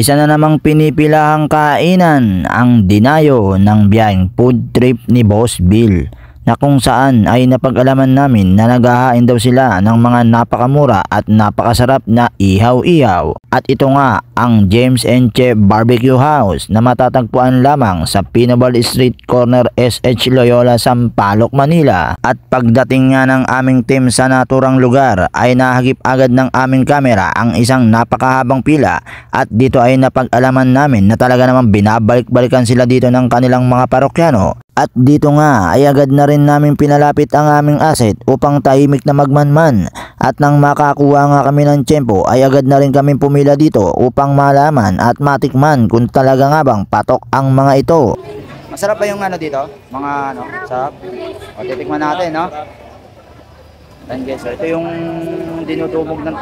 Isa na namang pinipilahang kainan ang dinayo ng biyaheng food trip ni Boss Bill, na kung saan ay napag-alaman namin na naghahain daw sila ng mga napakamura at napakasarap na ihaw-ihaw. At ito nga ang James and Che Barbecue House na matatagpuan lamang sa Pinobal Street, corner SH Loyola, Sampaloc, Manila. At pagdating nga ng aming team sa naturang lugar ay nahagip agad ng aming kamera ang isang napakahabang pila, at dito ay napag-alaman namin na talaga namang binabalik-balikan sila dito ng kanilang mga parokyano. At dito nga ay agad na rin namin pinalapit ang aming asset upang tahimik na magmanman, at nang makakuha nga kami ng tiyempo ay agad na rin kami pumila dito upang malaman at matikman kung talaga nga bang patok ang mga ito. Masarap ba yung ano dito? Mga ano, sarap? O titikman natin, no? Then guys, ito yung dinudumog ng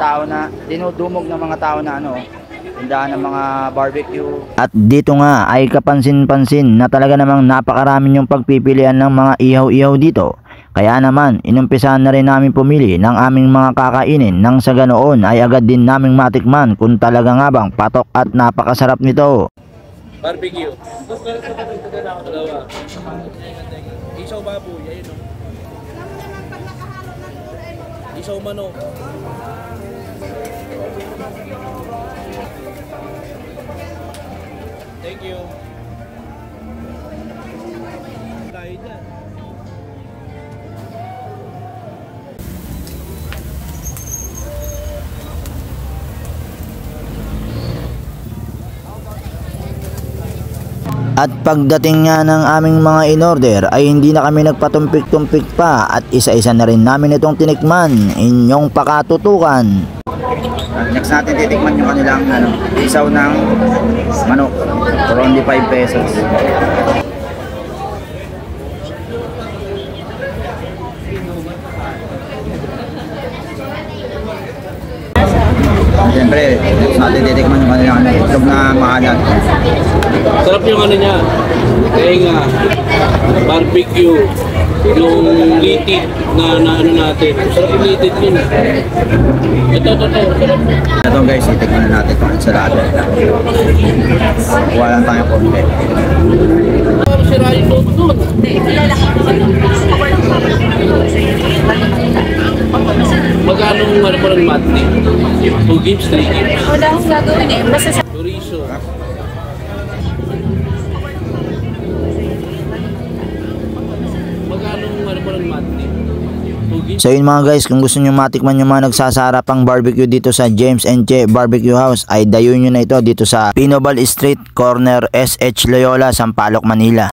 mga tao na ano, tindahan ng mga barbecue. At dito nga ay kapansin-pansin na talaga namang napakarami yung pagpipilian ng mga ihaw-ihaw dito. Kaya naman inumpisahan na rin namin pumili ng aming mga kakainin, nang sa ganoon ay agad din naming matikman kung talaga nga bang patok at napakasarap nito. Barbecue. Dalawa. Isaw baboy, ayun o. Isaw manok. Thank you. Tayo dyan. At pagdating nga ng aming mga in-order ay hindi na kami nagpatumpik-tumpik pa, at isa-isa na rin namin itong tinikman. Inyong pakatutukan. Next natin titikman yung kanilang isaw ng manok for only 5 pesos. Siyempre, next natin titikman yung kanilang itlog na maalat. Sarap yung ano niya. Tenga, barbecue, yung litid na ano natin. Sarap yung litid yun. Ito. Sarap. Ito guys, titikman na natin itong ensalada. Kuha lang tayong konti. Parang sira yung load doon. Magkano ano pa ng matni? 2 gigs, 3 gigs? Wala akong gagawin eh. Basta sa... Chorizo. Magkano ano pa ng matni? 2 gigs? So yun mga guys, kung gusto nyo matikman yung mga nagsasarapang barbecue dito sa James and Che Barbecue House, ay dayuin nyo na ito dito sa Pinobal Street, corner SH Loyola, Sampaloc, Manila.